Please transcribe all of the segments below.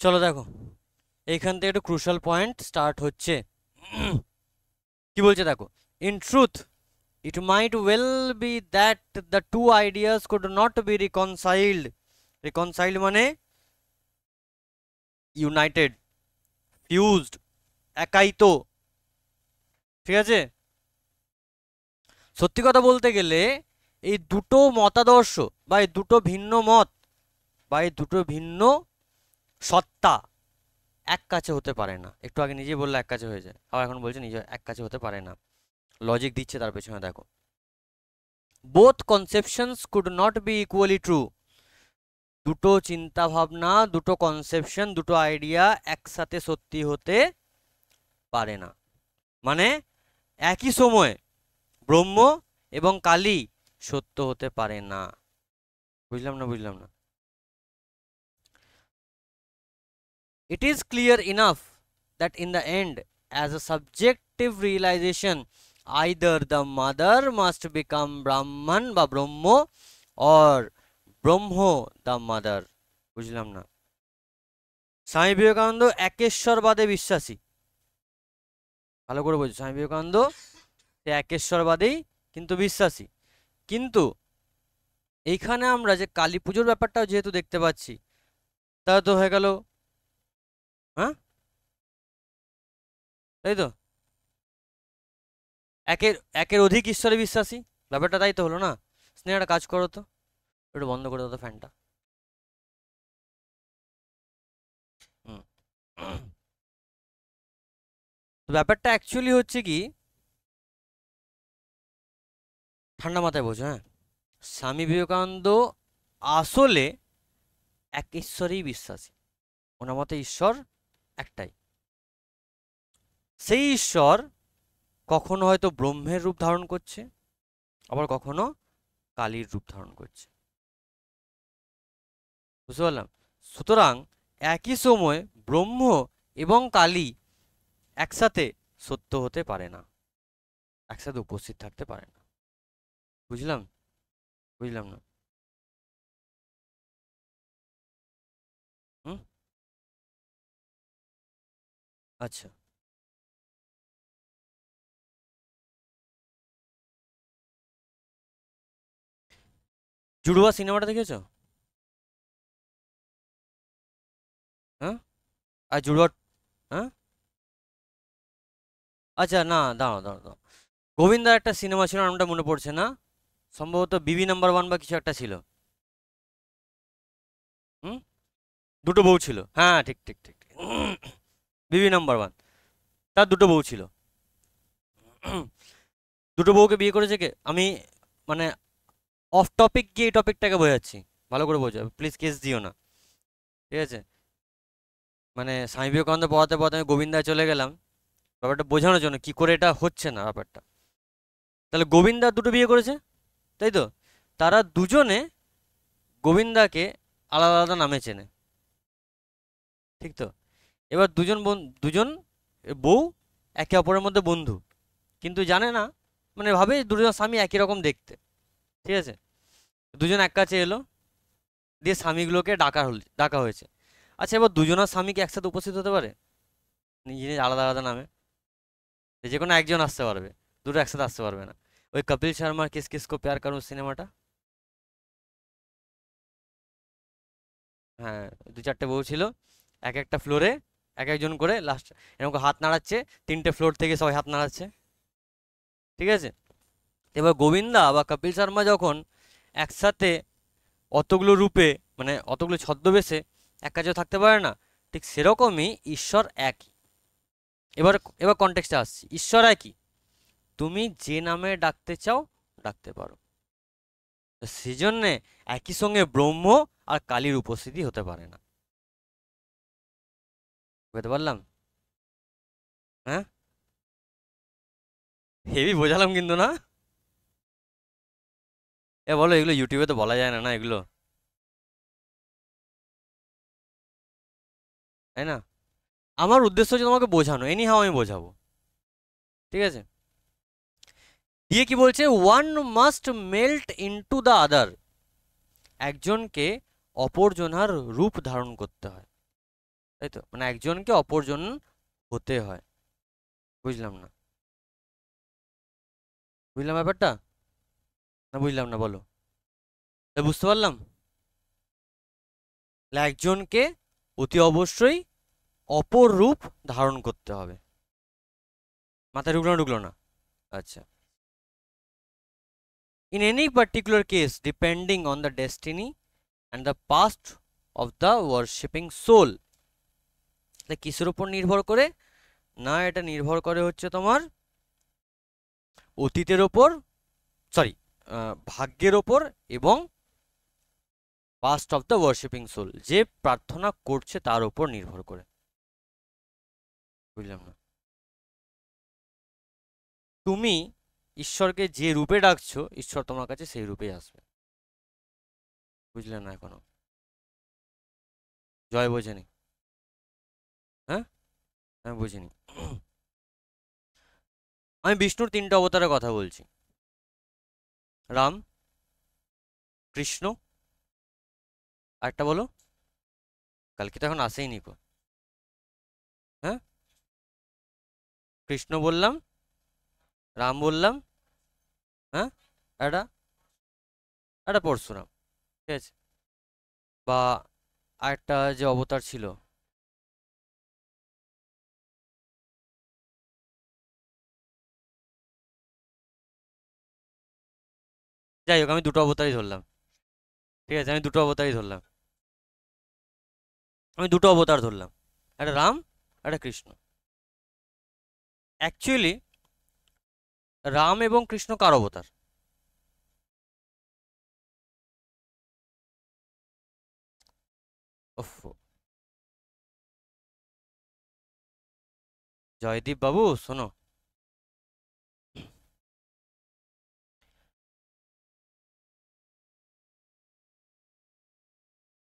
চলো দেখো, এইখান থেকে একটু ক্রুশাল পয়েন্ট স্টার্ট হচ্ছে। কি বলছে দেখো, in truth it might well be that the two ideas could not be reconciled মানে ইউনাইটেড, ফিউজড, একাইত। ঠিক আছে, সত্যি কথা বলতে গেলে এই দুটো মতাদর্শ বা এই দুটো ভিন্ন মত বা এই দুটো ভিন্ন সত্তা এক কাছে হতে পারে না। একটু আগে নিজেই বললে এক কাছে হয়ে যায়, আবার এখন বলছে নিজে এক কাছে হতে পারে না। লজিক দিচ্ছে তার পেছনে দেখো, both conceptions could not be equally true. দুটো চিন্তা ভাবনা, দুটো কনসেপশন, দুটো আইডিয়া একসাথে সত্যি হতে পারে না। মানে একই সময়ে ব্রহ্ম এবং কালী সত্য হতে পারে না। বুঝলাম না? It is clear enough that in the end, as a subjective realization, either the mother must become Brahman বা ব্রহ্ম, or ব্রহ্ম the mother। বুঝলাম না। স্বামী বিবেকানন্দ একেশ্বরবাদে বিশ্বাসী, ভালো করে বলছি, স্বামী বিবেকানন্দ একেশ্বরবাদেই কিন্তু বিশ্বাসী। কিন্তু এইখানে আমরা যে কালী পুজোর ব্যাপারটাও যেহেতু দেখতে পাচ্ছি, তা তো হয়ে গেল, হ্যাঁ তাই তো, একের একের অধিক ঈশ্বরে বিশ্বাসী ব্যাপারটা, তাই তো হলো না? স্নেহাটা কাজ করো তো, একটু বন্ধ করে দাও তো ফ্যানটা। তো ব্যাপারটা অ্যাকচুয়ালি হচ্ছে কি, ঠান্ডা মাথায় বোঝো, হ্যাঁ, স্বামী বিবেকানন্দ আসলে এক ঈশ্বরেই বিশ্বাসী। ওনার মতে ঈশ্বর একটাই। সেই ঈশ্বর কখনো হয়তো ব্রহ্মের রূপ ধারণ করছে, আবার কখনো কালীর রূপ ধারণ করছে। বুঝতে পারলাম? সুতরাং একই সময় ব্রহ্ম এবং কালী একসাথে সত্য হতে পারে না, একসাথে উপস্থিত থাকতে পারে না। বুঝলাম না? হুম, আচ্ছা, জুড়ওয়া সিনেমাটা দেখেছো? হ্যাঁ, আর জুড়ওয়া, হ্যাঁ, আচ্ছা, না, দাঁড়াও, গোবিন্দার একটা সিনেমা ছিল, নামটা মনে পড়ছে না, সম্ভবত বিবি নাম্বার 1 বা কিছু একটা ছিল। হুম, দুটো বউ ছিল, হ্যাঁ, ঠিক। বিবি নাম্বার 1, তার দুটো বউ ছিল। দুটো বউকে বিয়ে করেছে কে? আমি মানে অফ টপিক গিয়ে এই টপিকটাকে বোঝাচ্ছি, ভালো করে বোঝা, প্লিজ কেস দিও না। ঠিক আছে, মানে স্বামী বিবেকানন্দ পড়াতে আমি গোবিন্দায় চলে গেলাম ব্যাপারটা বোঝানোর জন্য, কি করে এটা হচ্ছে না ব্যাপারটা। তাহলে গোবিন্দা দুটো বিয়ে করেছে, তাই তো? তারা দুজনে গোবিন্দাকে আলাদা আলাদা নামে চেনে, ঠিক তো? এবার দুজন বউ একে অপরের মধ্যে বন্ধু, কিন্তু জানে না, মানে ভাবে দুজন স্বামী একই রকম দেখতে। ঠিক আছে, দুজন এক কাছে এলো, দিয়ে স্বামীগুলোকে ডাকা হয়েছে। আচ্ছা, এবার দুজনের স্বামী কি একসাথে উপস্থিত হতে পারে নিজে আলাদা আলাদা নামে? যে কোনো একজন আসতে পারবে, দুটো একসাথে আসতে পারবে না। ওই কপিল শর্মার কিস কিস কো প্যার করুন সিনেমাটা, হ্যাঁ, দু চারটে বউ ছিল, এক একটা ফ্লোরে এক একজন করে, লাস্ট এরকম হাত নাড়াচ্ছে, 3টে ফ্লোর থেকে সবাই হাত নাড়াচ্ছে। ঠিক আছে, এবার গোবিন্দা বা কপিল শর্মা যখন একসাথে অতগুলো রূপে, মানে অতগুলো ছদ্মবেশে এক কাছে থাকতে পারে না, ঠিক সেরকমই ঈশ্বর একই। এবার এবার কনটেক্সটে আসছি, ঈশ্বর একই, তুমি যে নামে ডাকতে চাও ডাকতে পারো। তো সেই জন্যে একই সঙ্গে ব্রহ্ম আর কালীর উপস্থিতি হতে পারে না। বুঝতে পারলাম? হ্যাঁ, হেভি বোঝালাম কিন্তু, না? এ বলো, এগুলো ইউটিউবে তো বলা যায় না, না এগুলো, তাই না? আমার উদ্দেশ্য হচ্ছে তোমাকে বোঝানো, এনি হাও আমি বোঝাবো। ঠিক আছে, দিয়ে কি বলছে, one must melt into the other, একজনকে অপরজনার রূপ ধারণ করতে হয়, তাই তো, মানে একজনকে অপরজন হতে হয়। বুঝলাম না, বুঝলাম ব্যাপারটা না, বুঝলাম না বলো। বুঝতে পারলাম। তাহলে একজনকে অতি অবশ্যই অপর রূপ ধারণ করতে হবে। মাথায় ঢুকলো না, ঢুকলো না? আচ্ছা। In any particular case, depending on the destiny and the past of the worshipping soul. তাহলে কিসের উপর নির্ভর করে? না, এটা নির্ভর করে হচ্ছে তোমার অতীতের ওপর, সরি, ভাগ্যের ওপর, এবং past of the worshipping soul, যে প্রার্থনা করছে তার উপর নির্ভর করে। বুঝলাম না। তুমি ঈশ্বরকে যে রূপে ডাকছো, ঈশ্বর তোমার কাছে সেই রূপেই আসবে। বুঝলে না এখনো? জয় বোঝেনি? হ্যাঁ, আমি বুঝিনি। আমি বিষ্ণুর 3টে অবতারের কথা বলছি: রাম, কৃষ্ণ, আরেকটা বলো। কালকে তো এখন আসেইনি কো। হ্যাঁ, কৃষ্ণ বললাম, রাম বললাম, হ্যাঁ, একটা একটা পরশুরাম, ঠিক আছে? বা আরেকটা যে অবতার ছিল, যাই হোক, আমি দুটো অবতারই ধরলাম। ঠিক আছে, আমি দুটো অবতারই ধরলাম। আমি দুটো অবতার ধরলাম, একটা রাম, একটা কৃষ্ণ। অ্যাকচুয়ালি রাম এবং কৃষ্ণ কার অবতার? ওফ, জয়দীপ বাবু শোনো,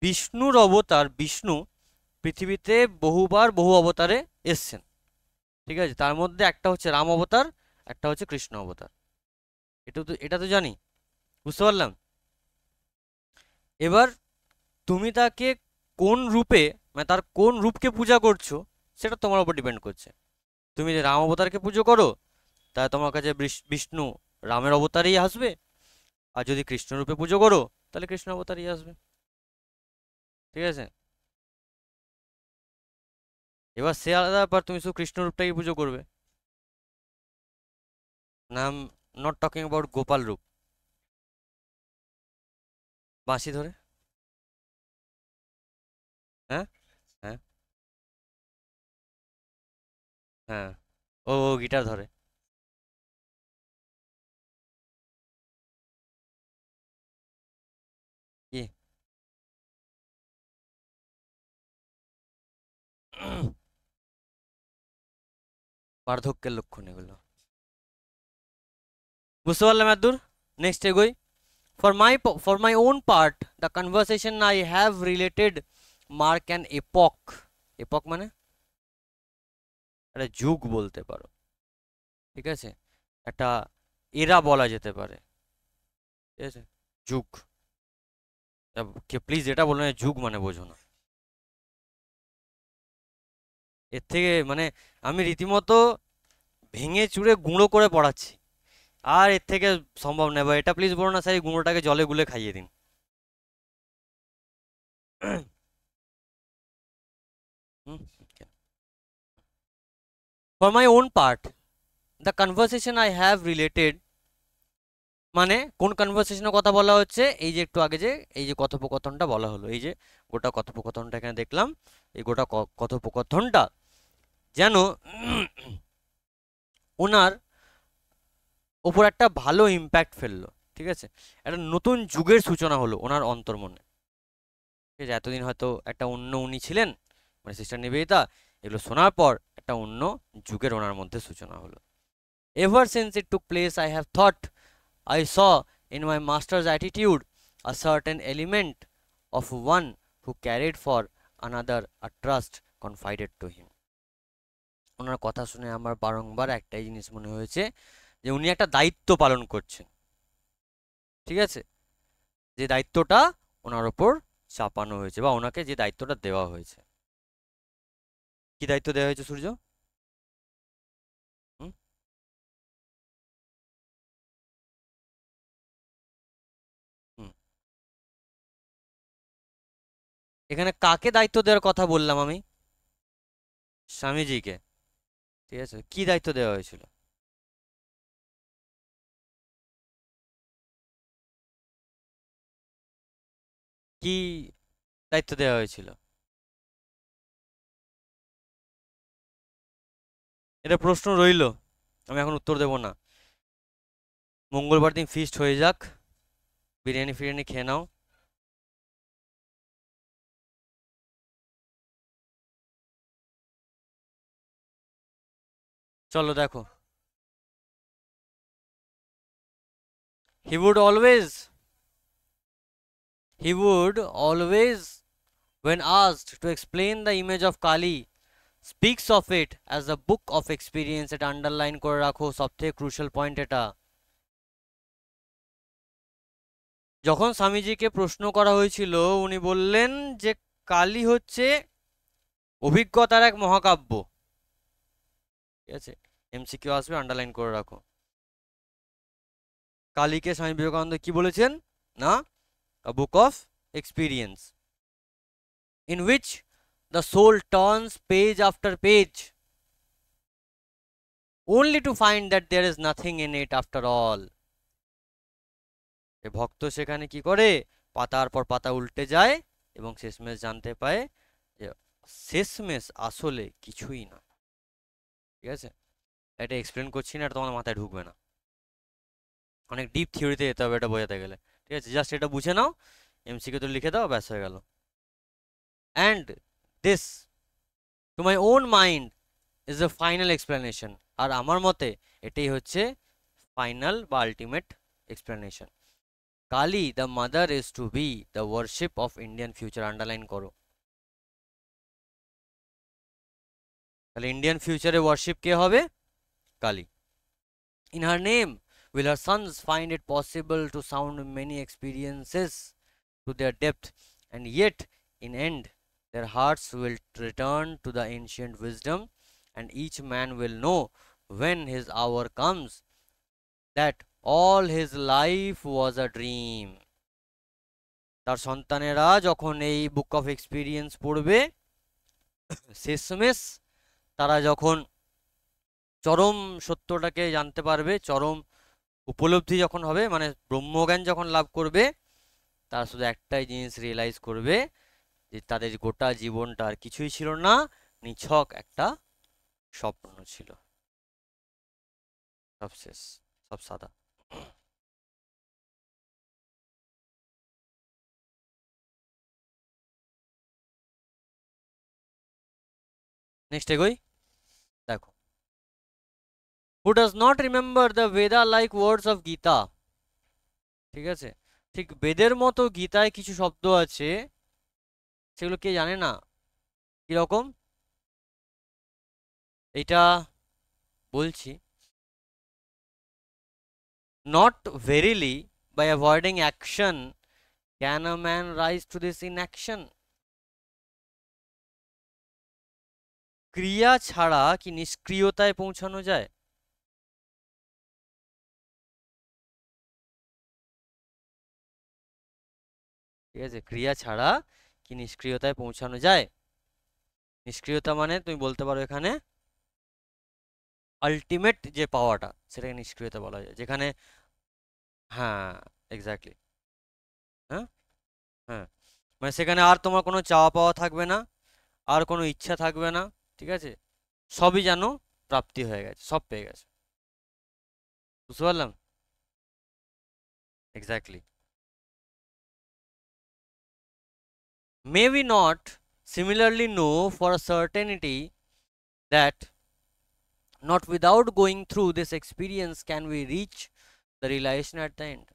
বিষ্ণুর অবতার, বিষ্ণু পৃথিবীতে বহুবার বহু অবতারে এসছেন। ঠিক আছে, তার মধ্যে একটা হচ্ছে রাম অবতার, একটা হচ্ছে কৃষ্ণ অবতার। এটা তো জানি, বুঝতে পারলাম। এবার তুমি তাকে কোন রূপে, মানে তার কোন রূপকে পূজা করছো, সেটা তোমার উপর ডিপেন্ড করছে। তুমি যে রাম অবতারকে পুজো করো, তাহলে তোমার কাছে বিষ্ণু রামের অবতারেই আসবে। আর যদি কৃষ্ণ রূপে পুজো করো, তাহলে কৃষ্ণ অবতারই আসবে। ঠিক আছে, এবার সে আলাদা ব্যাপার, তুমি শুধু কৃষ্ণ রূপটাই পুজো করবে। নাম, নট টকিং অ্যাবাউট গোপাল রূপ, বাঁশি ধরে। হ্যাঁ, হ্যাঁ, হ্যাঁ, ও গিটার ধরে। কি? বার্ধক্যের লক্ষণ এগুলো, বুঝতে পারলাম এতদূর? নেক্সট এগোই। For my own part, the conversation I have related mark an epoch. Epoch মানে একটা যুগ বলতে পারো, ঠিক আছে? একটা এরা বলা যেতে পারে, ঠিক আছে? যুগ, কে প্লিজ এটা বলো না যুগ মানে বোঝো না। এর থেকে মানে আমি রীতিমতো ভেঙে চুড়ে গুঁড়ো করে পড়াচ্ছি, আর এর থেকে সম্ভব নয়। বা এটা প্লিজ বলো না স্যার এই গুঁড়োটাকে জলে গুলে খাইয়ে দিন। For my own part, the conversation I have related, মানে কোন কনভারসেশনের কথা বলা হচ্ছে? এই যে একটু আগে যে এই যে কথোপকথনটা বলা হলো, এই যে গোটা কথোপকথনটা এখানে দেখলাম, এই গোটা কথোপকথনটা যেন ওনার ওপর একটা ভালো ইম্প্যাক্ট ফেললো। ঠিক আছে, একটা নতুন যুগের সূচনা হলো ওনার অন্তর্মনে। ঠিক আছে, এতদিন হয়তো একটা অন্য উনি ছিলেন, মানে সিস্টার নিবেদিতা, এগুলো শোনার পর একটা অন্য যুগের ওনার মধ্যে সূচনা হলো। Ever since it took place, I have thought I saw in my master's attitude a certain element of one who carried for another a trust confided to him. ওনার কথা শুনে আমার বারংবার একটাই জিনিস মনে হয়েছে, যে উনি একটা দায়িত্ব পালন করছেন। ঠিক আছে, যে দায়িত্বটা ওনার ওপর চাপানো হয়েছে, বা ওনাকে যে দায়িত্বটা দেওয়া হয়েছে। কি দায়িত্ব দেওয়া হয়েছে সূর্য? হুম? হুম। এখানে কাকে দায়িত্ব দেওয়ার কথা বললাম আমি? স্বামীজিকে। ঠিক আছে, কি দায়িত্ব দেওয়া হয়েছিল? কি দায়িত্ব দেওয়া হয়েছিল? এটা প্রশ্ন রইলো, আমি এখন উত্তর দেব না। মঙ্গলবার দিন ফিস্ট হয়ে যাক, বিরিয়ানি ফিরিয়ানি খেয়ে নাও। চলো দেখো। He would always he would always when asked to explain the image of Kali speaks of it as a book of experience. এটা আন্ডারলাইন করে রাখো, সবথেকে ক্রুশাল পয়েন্ট এটা। যখন স্বামীজিকে প্রশ্ন করা হয়েছিল, উনি বললেন যে কালী হচ্ছে অভিজ্ঞতার এক মহাকাব্য। ঠিক আছে, এমসিকিউ আসবে, আন্ডারলাইন করে রাখো। কালীকে স্বামী বিবেকানন্দ কি বলেছেন? না, a book of experience in which the soul turns page after page only to find that there is nothing in it after all. ভক্ত সেখানে কি করে? পাতার পর পাতা উল্টে যায় এবং শেষমেশ জানতে পায় যে শেষমেশ আসলে কিছুই না। ঠিক আছে, এটা এক্সপ্লেন করছি না, এটা তোমার মাথায় ঢুকবে না, অনেক ডিপ থিওরিতে যেতে হবে এটা বোঝাতে গেলে। ঠিক আছে, জাস্ট এটা বুঝে নাও, এমসিকিউ তো লিখে দাও, ব্যাস হয়ে গেল। And this to my own mind is the final explanation. আর আমার মতে এটাই হচ্ছে ফাইনাল বা ultimate explanation. Kali the mother is to be the worship of Indian future. Underline করো। তাহলে ইন্ডিয়ান ফিউচারে ওয়ারশিপ কে হবে? Kali. In her name will her sons find it possible to sound many experiences to their depth, and yet in end their hearts will return to the ancient wisdom, and each man will know when his hour comes that all his life was a dream. তার সন্তানেরা যখন এই book of experience পড়বে, শেষমেশ তারা যখন চরম সত্যটাকে জানতে পারবে, চরম উপলব্ধি যখন হবে, মানে ব্রহ্মজ্ঞান যখন লাভ করবে, তারা শুধু একটাই জিনিস রিয়েলাইজ করবে যে তাদের গোটা জীবনটা আর কিছুই ছিল না, নিছক একটা স্বপ্ন ছিল। সব শেষ, সব সাদা। নেক্সট এগোই। দেখো, who does not remember the Vedha like words of Gita. ঠিক আছে, ঠিক বেদের মতো গীতায় কিছু শব্দ আছে, সেগুলো কে জানে না? কিরকম? এটা বলছি, not verily by avoiding action can a man rise to this inaction. ক্রিয়া ছাড়া কি নিষ্ক্রিয়তায় পৌঁছানো যায়? ঠিক আছে, ক্রিয়া ছাড়া কি নিষ্ক্রিয়তায় পৌঁছানো যায়? নিষ্ক্রিয়তা মানে তুমি বলতে পারো এখানে আলটিমেট যে পাওয়াটা, সেটাকে নিষ্ক্রিয়তা বলা যায়, যেখানে, হ্যাঁ, এক্স্যাক্টলি, হ্যাঁ, হ্যাঁ, মানে সেখানে আর তোমার কোনো চাওয়া পাওয়া থাকবে না, আর কোনো ইচ্ছা থাকবে না। ঠিক আছে, সবই যেন প্রাপ্তি হয়ে গেছে, সব পেয়ে গেছে। বুঝতে পারলাম? Exactly. May we not similarly know for a certainty that not without going through this experience can we reach the realization at the end?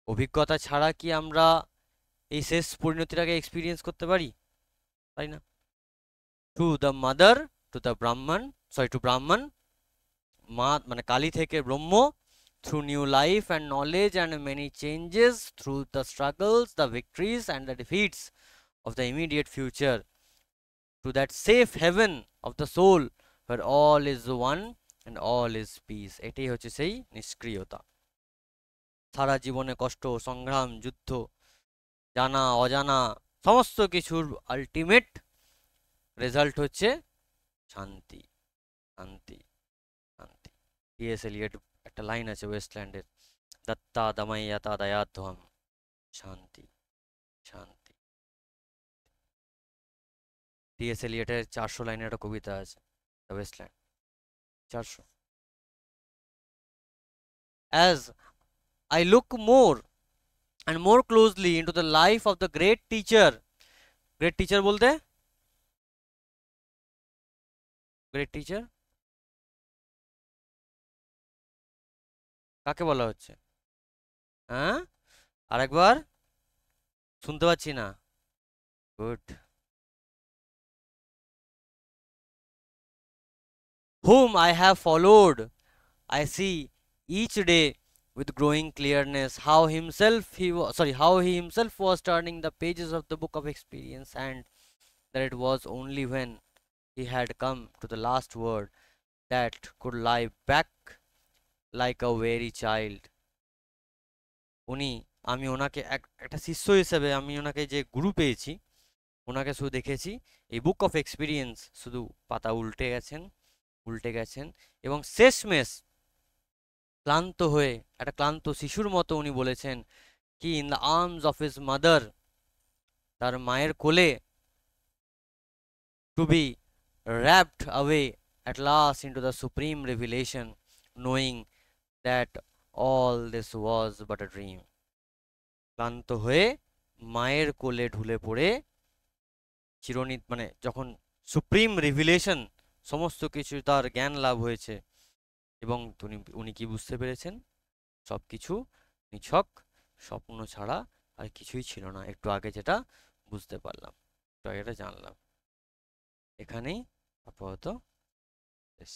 অভিজ্ঞতা ছাড়া কি আমরা এই শেষ পরিণতিটাকে এক্সপিরিয়েন্স করতে পারি? তাই না? To the mother, to the Brahman, sorry to Brahman, মা মানে কালী থেকে Brahma, through new life and knowledge and many changes, through the struggles, the victories and the defeats of the immediate future, to that safe heaven of the soul where all is one and all is peace. এটাই হচ্ছে সেই নিষ্ক্রিয়তা। সারা জীবনে কষ্ট, সংগ্রাম, যুদ্ধ, জানা অজানা সমস্ত কিছুর আলটিমেট রেজাল্ট হচ্ছে শান্তি, শান্তি, শান্তি। টিএস এলিয়ট একটা লাইন আছে ওয়েস্টল্যান্ডের, দত্তা দময়তা দয়াধ্বম, শান্তি, শান্তি। টিএস এলিয়টের 400 লাইনের একটা কবিতা আছে, the wasteland, 400। As I look more and more closely into the life of the great teacher, great teacher বলতে গ্রেট টিচার কাকে বলা হচ্ছে? হ্যাঁ, আরেকবার, শুনতে পাচ্ছি না। Good. Whom I have followed, I see each day with growing clearness how he himself was turning the pages of the book of experience, and that it was only when he had come to the last word that could lie back like a weary child. উনি, আমি ওনাকে একটা শিষ্য হিসেবে আমি ওনাকে যে গুরু পেয়েছি, ওনাকে শুধু দেখেছি এই বুক অফ এক্সপিরিয়েন্স, শুধু পাতা উল্টে গেছেন, উল্টে গেছেন, এবং শেষমেশ ক্লান্ত হয়ে একটা ক্লান্ত শিশুর মতো উনি বলেছেন কি, in the arms of his mother, তার মায়ের কোলে, to be wrapped away at last into the supreme revelation, knowing that all this was but a dream. ক্লান্ত হয়ে মায়ের কোলে ঢুলে পড়ে চিরনিত, মানে যখন সুপ্রিম রিভিলেশন, সমস্ত কিছু তার জ্ঞান লাভ হয়েছে, এবং উনি কি বুঝতে পেরেছেন? সব কিছু নিছক স্বপ্ন ছাড়া আর কিছুই ছিল না। একটু আগে যেটা বুঝতে পারলাম, একটু আগে এটা জানলাম। এখানেই আপাতত শেষ।